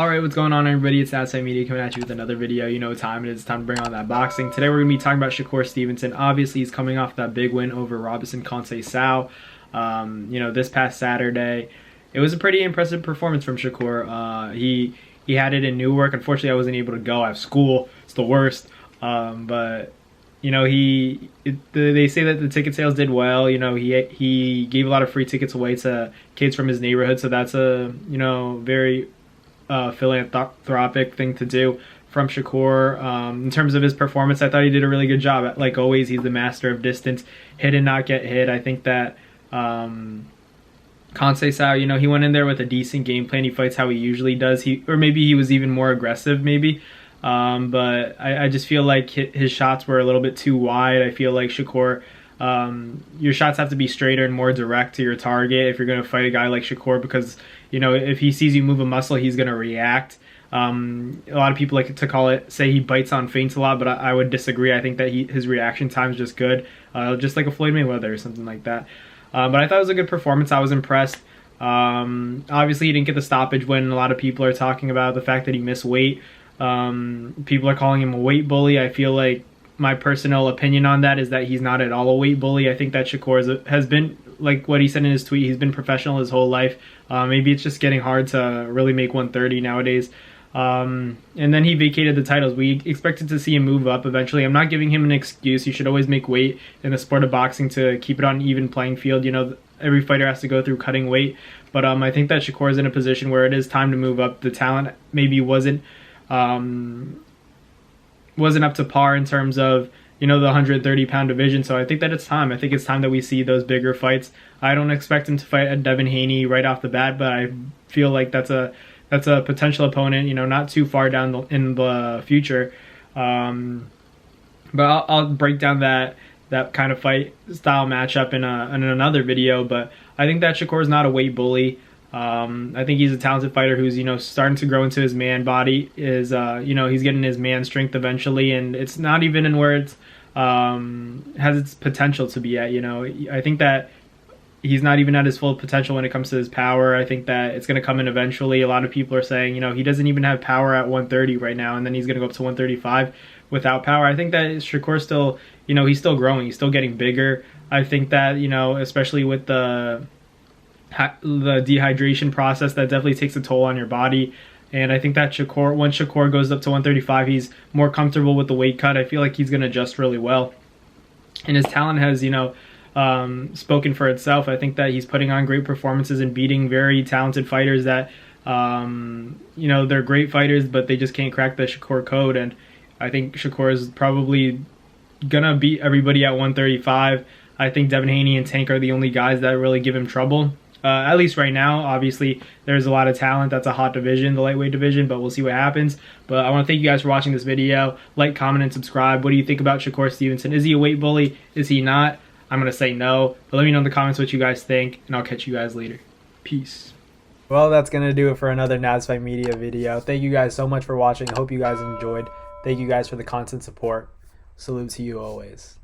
Alright, what's going on everybody? It's Outside Media coming at you with another video. You know what time it is. It's time to bring on that boxing. Today we're going to be talking about Shakur Stevenson. Obviously, he's coming off that big win over Robinson Conceição. This past Saturday. It was a pretty impressive performance from Shakur. He had it in Newark. Unfortunately, I wasn't able to go. I have school. It's the worst. But they say that the ticket sales did well. He gave a lot of free tickets away to kids from his neighborhood. So that's a very philanthropic thing to do from Shakur. In terms of his performance, I thought he did a really good job. Like always, he's the master of distance, hit and not get hit. I think that Conceição, he went in there with a decent game plan. He fights how he usually does. Or maybe he was even more aggressive, maybe. But I just feel like his shots were a little bit too wide. I feel like Shakur, your shots have to be straighter and more direct to your target if you're going to fight a guy like Shakur, because if he sees you move a muscle, he's going to react. A lot of people like to say he bites on feints a lot, but I would disagree. I think that his reaction time is just good, just like a Floyd Mayweather or something like that. But I thought it was a good performance. I was impressed. Obviously, he didn't get the stoppage win. A lot of people are talking about the fact that he missed weight. People are calling him a weight bully. I feel like my personal opinion on that is that he's not at all a weight bully. I think that Shakur has been, like what he said in his tweet, he's been professional his whole life. Maybe it's just getting hard to really make 130 nowadays. And then he vacated the titles. We expected to see him move up eventually. I'm not giving him an excuse. You should always make weight in the sport of boxing to keep it on an even playing field. Every fighter has to go through cutting weight. But I think that Shakur is in a position where it is time to move up. The talent maybe wasn't up to par in terms of the 130-pound division. So I think that it's time. I think it's time that we see those bigger fights. I don't expect him to fight at Devin Haney right off the bat, but I feel like that's a potential opponent, not too far down in the future. But I'll break down that kind of fight style matchup in another video. But I think that Shakur is not a weight bully. I think he's a talented fighter who's starting to grow into his man body. He's getting his man strength eventually, and it's not even in where it's has its potential to be at. I think that he's not even at his full potential when it comes to his power. I think that it's going to come in eventually. A lot of people are saying he doesn't even have power at 130 right now, and then he's going to go up to 135 without power. I think that Shakur still he's still growing. He's still getting bigger. I think that especially with the dehydration process, that definitely takes a toll on your body. And I think that once Shakur goes up to 135, he's more comfortable with the weight cut. I feel like he's going to adjust really well, and his talent has spoken for itself. I think that he's putting on great performances and beating very talented fighters that they're great fighters, but they just can't crack the Shakur code. And I think Shakur is probably gonna beat everybody at 135. I think Devin Haney and Tank are the only guys that really give him trouble. At least right now. Obviously, there's a lot of talent. That's a hot division, the lightweight division, but we'll see what happens. But I want to thank you guys for watching this video. Like, comment, and subscribe. What do you think about Shakur Stevenson? Is he a weight bully? Is he not? I'm going to say no. But let me know in the comments what you guys think, and I'll catch you guys later. Peace. Well, that's going to do it for another Fight Media video. Thank you guys so much for watching. I hope you guys enjoyed. Thank you guys for the constant support. Salute to you always.